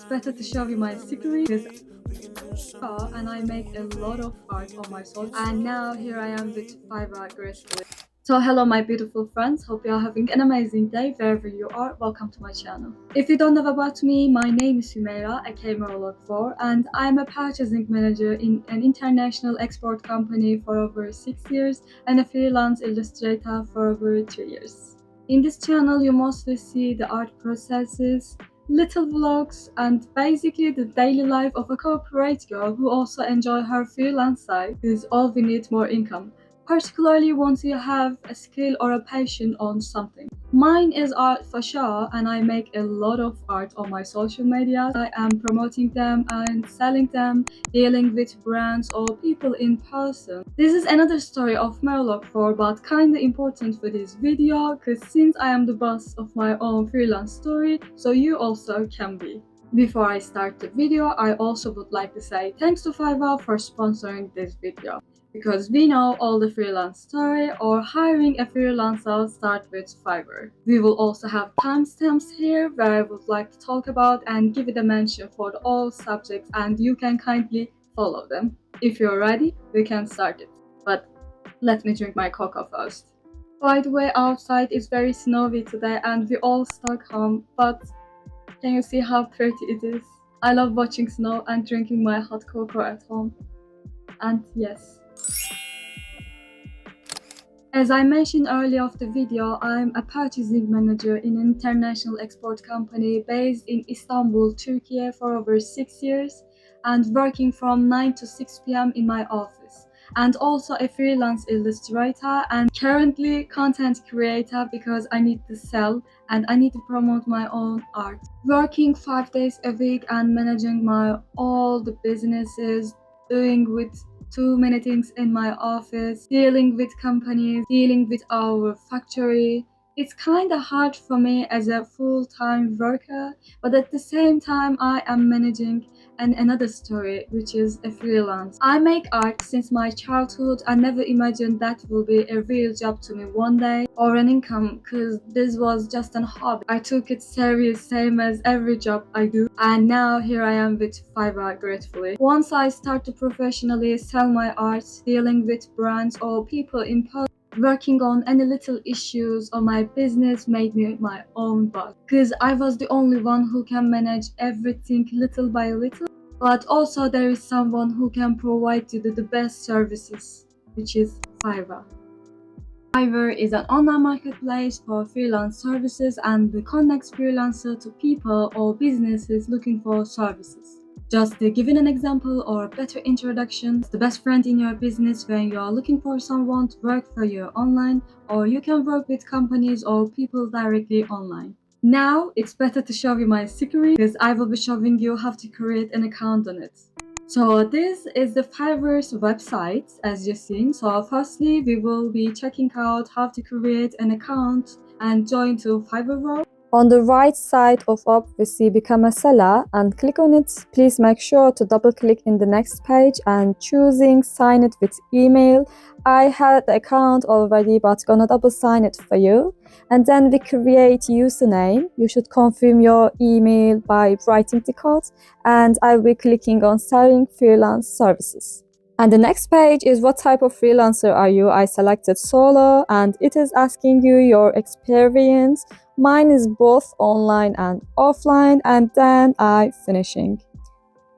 better to show you my secret because and I make a lot of art on my social. And now here I am with Fiverr gracefully. So hello my beautiful friends, hope you are having an amazing day wherever you are. Welcome to my channel. If you don't know about me, my name is Hümeyra, aka meralog 4, and I'm a purchasing manager in an international export company for over 6 years and a freelance illustrator for over 2 years. In this channel you mostly see the art processes, little vlogs, and basically the daily life of a corporate girl who also enjoy her freelance side is all we need more income, particularly once you have a skill or a passion on something. Mine is art for sure, and I make a lot of art on my social media. I am promoting them and selling them, dealing with brands or people in person. This is another story of meralog 4, but kinda important for this video cause since I am the boss of my own freelance story, so you also can be. Before I start the video, I also would like to say thanks to Fiverr for sponsoring this video. Because we know all the freelance story or hiring a freelancer start with Fiverr. We will also have timestamps here where I would like to talk about and give it a mention for all subjects, and you can kindly follow them. If you're ready, we can start it. But let me drink my cocoa first. By the way, outside is very snowy today and we all stuck home, but can you see how pretty it is? I love watching snow and drinking my hot cocoa at home. And yes, as I mentioned earlier of the video, I'm a purchasing manager in an international export company based in Istanbul, Turkey for over 6 years and working from 9 to 6 p.m. in my office. And also a freelance illustrator and currently content creator because I need to sell and I need to promote my own art. Working 5 days a week and managing my all the businesses, doing with too many things in my office, dealing with companies, dealing with our factory. It's kind of hard for me as a full-time worker, but at the same time I am managing another story, which is a freelance. I make art since my childhood. I never imagined that will be a real job to me one day or an income, because this was just an hobby. I took it serious, same as every job I do, and now here I am with Fiverr gratefully. Once I start to professionally sell my art, dealing with brands or people in person, working on any little issues on my business made me my own boss, because I was the only one who can manage everything little by little, but also there is someone who can provide you the best services, which is Fiverr. Fiverr is an online marketplace for freelance services and connects freelancers to people or businesses looking for services. Just giving an example or a better introduction, the best friend in your business when you are looking for someone to work for you online, or you can work with companies or people directly online. Now it's better to show you my secret because I will be showing you how to create an account on it. So this is the Fiverr's website as you've seen. So firstly we will be checking out how to create an account and join to Fiverr. On the right side of up, we see Become a Seller and click on it. Please make sure to double click in the next page and choosing Sign it with email. I had the account already, but gonna double sign it for you. And then we create username. You should confirm your email by writing the code, and I'll be clicking on Selling Freelance Services. And the next page is what type of freelancer are you? I selected solo and it is asking you your experience. Mine is both online and offline, and then I finishing.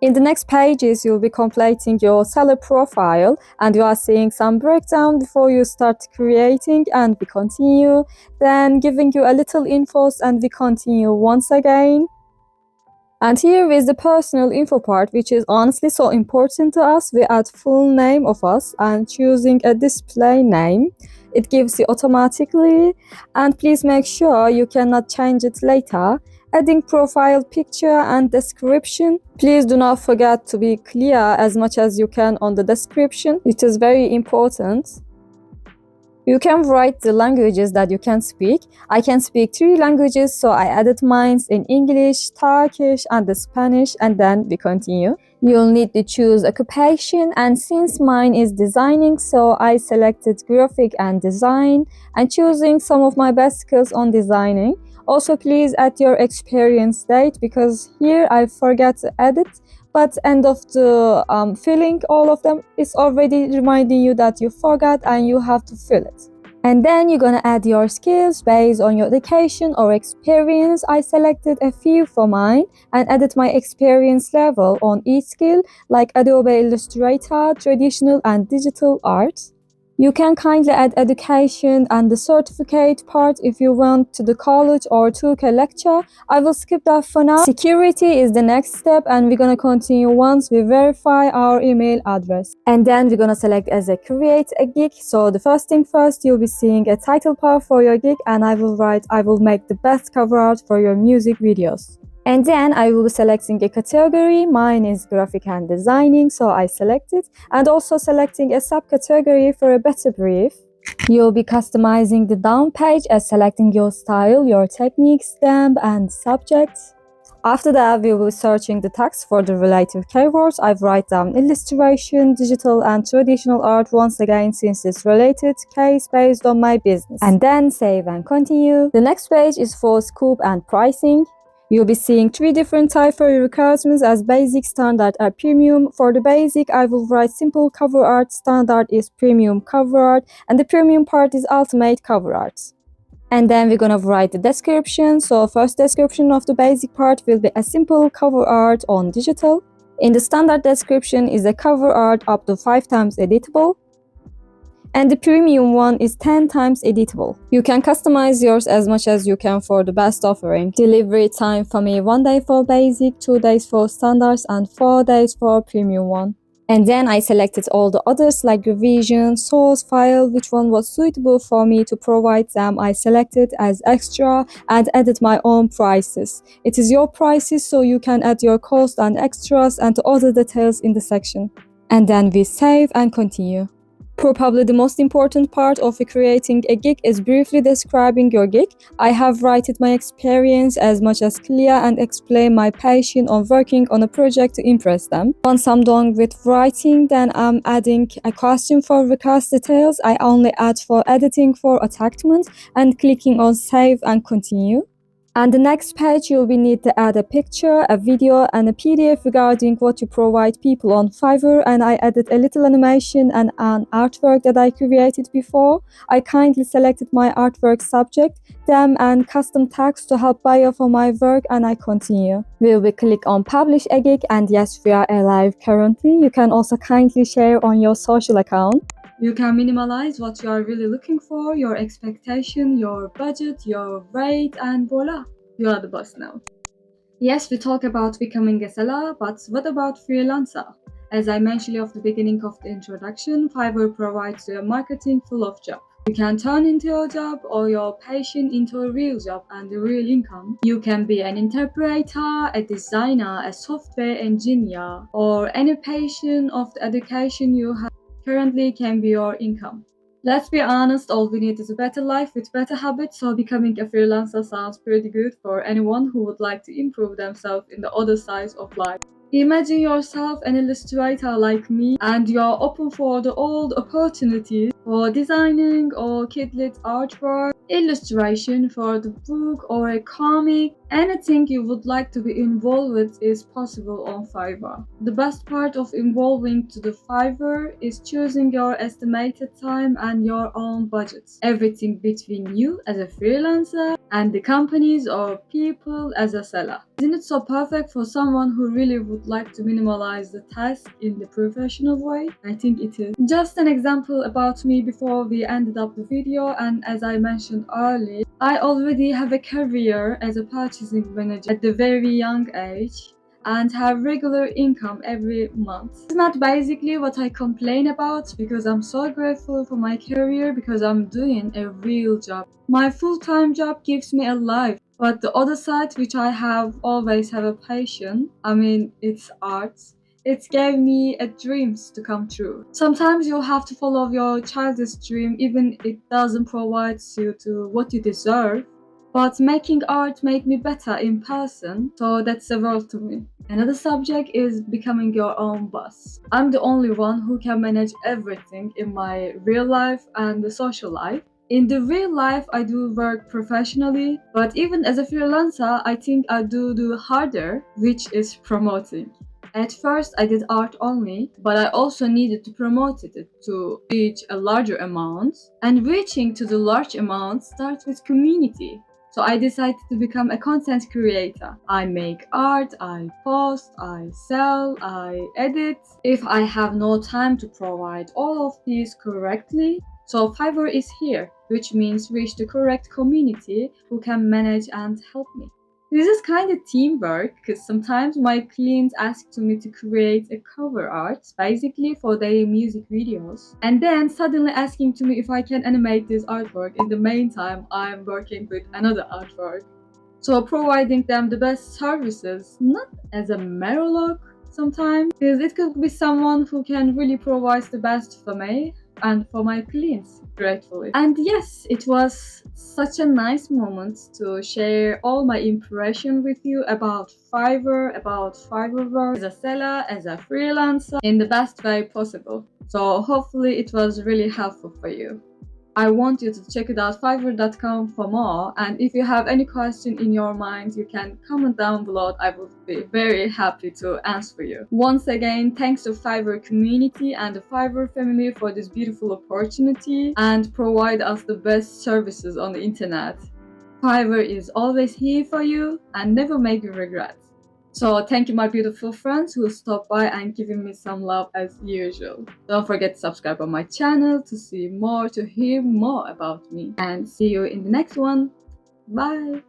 In the next pages, you'll be completing your seller profile and you are seeing some breakdown before you start creating, and we continue, then giving you a little infos and we continue once again. And here is the personal info part, which is honestly so important to us. We add full name of us and choosing a display name. It gives you automatically, and please make sure you cannot change it later. Adding profile picture and description. Please do not forget to be clear as much as you can on the description. It is very important. You can write the languages that you can speak. I can speak 3 languages, so I added mine in English, Turkish, and the Spanish, and then we continue. You'll need to choose occupation, and since mine is designing, so I selected graphic and design and choosing some of my best skills on designing. Also, please add your experience date because here I forgot to add it. But end of the filling all of them, it's already reminding you that you forgot and you have to fill it. And then you're gonna add your skills based on your education or experience. I selected a few for mine and added my experience level on each skill, like Adobe Illustrator, traditional and digital art. You can kindly add education and the certificate part if you went to the college or took a lecture. I will skip that for now. Security is the next step and we're gonna continue once we verify our email address. And then we're gonna select as a create a gig. So the first thing first, you'll be seeing a title bar for your gig and I will make the best cover art for your music videos. And then I will be selecting a category. Mine is graphic and designing, so I select it. And also selecting a subcategory for a better brief. You'll be customizing the down page as selecting your style, your technique, stamp, and subject. After that, we will be searching the text for the related keywords. I've write down illustration, digital, and traditional art once again since it's related case based on my business. And then save and continue. The next page is for scope and pricing. You'll be seeing 3 different types for your requirements as basic, standard, and premium. For the basic, I will write simple cover art, standard is premium cover art, and the premium part is ultimate cover art. And then we're gonna write the description. So first description of the basic part will be a simple cover art on digital. In the standard description is a cover art up to 5 times editable. And the premium one is 10 times editable. You can customize yours as much as you can for the best offering. Delivery time for me 1 day for basic, 2 days for standards, and 4 days for premium one. And then I selected all the others like revision, source file, which one was suitable for me to provide them. I selected as extra and added my own prices. It is your prices, so you can add your cost and extras and other details in the section. And then we save and continue. Probably the most important part of creating a gig is briefly describing your gig. I have written my experience as much as clear and explain my passion on working on a project to impress them. Once I'm done with writing, then I'm adding a question for recast details. I only add for editing for attachment and clicking on save and continue. And the next page, you'll be need to add a picture, a video, and a PDF regarding what you provide people on Fiverr. And I added a little animation and an artwork that I created before. I kindly selected my artwork subject, them, and custom tags to help bio for my work, and I continue. We'll be click on publish a gig, and yes, we are alive currently. You can also kindly share on your social account. You can minimize what you are really looking for, your expectation, your budget, your rate, and voila, you are the boss now. Yes, we talk about becoming a seller, but what about freelancer? As I mentioned at the beginning of the introduction, Fiverr provides you a marketing full of job. You can turn into a job or your passion into a real job and a real income. You can be an interpreter, a designer, a software engineer, or any passion of the education you have currently can be your income. Let's be honest, all we need is a better life with better habits, so becoming a freelancer sounds pretty good for anyone who would like to improve themselves in the other side of life. Imagine yourself an illustrator like me and you're open for the old opportunities for designing or kidlit artwork, illustration for the book or a comic. Anything you would like to be involved with is possible on Fiverr. The best part of involving to the Fiverr is choosing your estimated time and your own budgets. Everything between you as a freelancer and the companies or people as a seller. Isn't it so perfect for someone who really would like to minimize the task in the professional way? I think it is. Just an example about me before we ended up the video, and as I mentioned earlier, I already have a career as a purchasing manager at the very young age and have regular income every month. It's not basically what I complain about because I'm so grateful for my career because I'm doing a real job. My full-time job gives me a life, but the other side which I have always have a passion, it's arts. It gave me a dreams to come true. Sometimes you have to follow your child's dream even it doesn't provide you to what you deserve. But making art made me better in person, so that's the world to me. Another subject is becoming your own boss. I'm the only one who can manage everything in my real life and the social life. In the real life, I do work professionally, but even as a freelancer, I think I do harder, which is promoting. At first, I did art only, but I also needed to promote it to reach a larger amount. And reaching to the large amount starts with community. So I decided to become a content creator. I make art, I post, I sell, I edit. If I have no time to provide all of these correctly, so Fiverr is here, which means reach the correct community who can manage and help me. This is kind of teamwork because sometimes my clients ask to me to create a cover art basically for their music videos and then suddenly asking to me if I can animate this artwork in the meantime I'm working with another artwork. So providing them the best services, not as a meralog sometimes, because it could be someone who can really provide the best for me and for my clients gratefully. And yes, it was such a nice moment to share all my impression with you about Fiverr work as a seller, as a freelancer in the best way possible. So hopefully it was really helpful for you. I want you to check it out fiverr.com for more, and if you have any question in your mind you can comment down below. I would be very happy to answer you. Once again, thanks to Fiverr community and the Fiverr family for this beautiful opportunity and provide us the best services on the internet. Fiverr is always here for you and never make you regret. So thank you my beautiful friends who stopped by and giving me some love as usual. Don't forget to subscribe on my channel to see more, to hear more about me. And see you in the next one. Bye!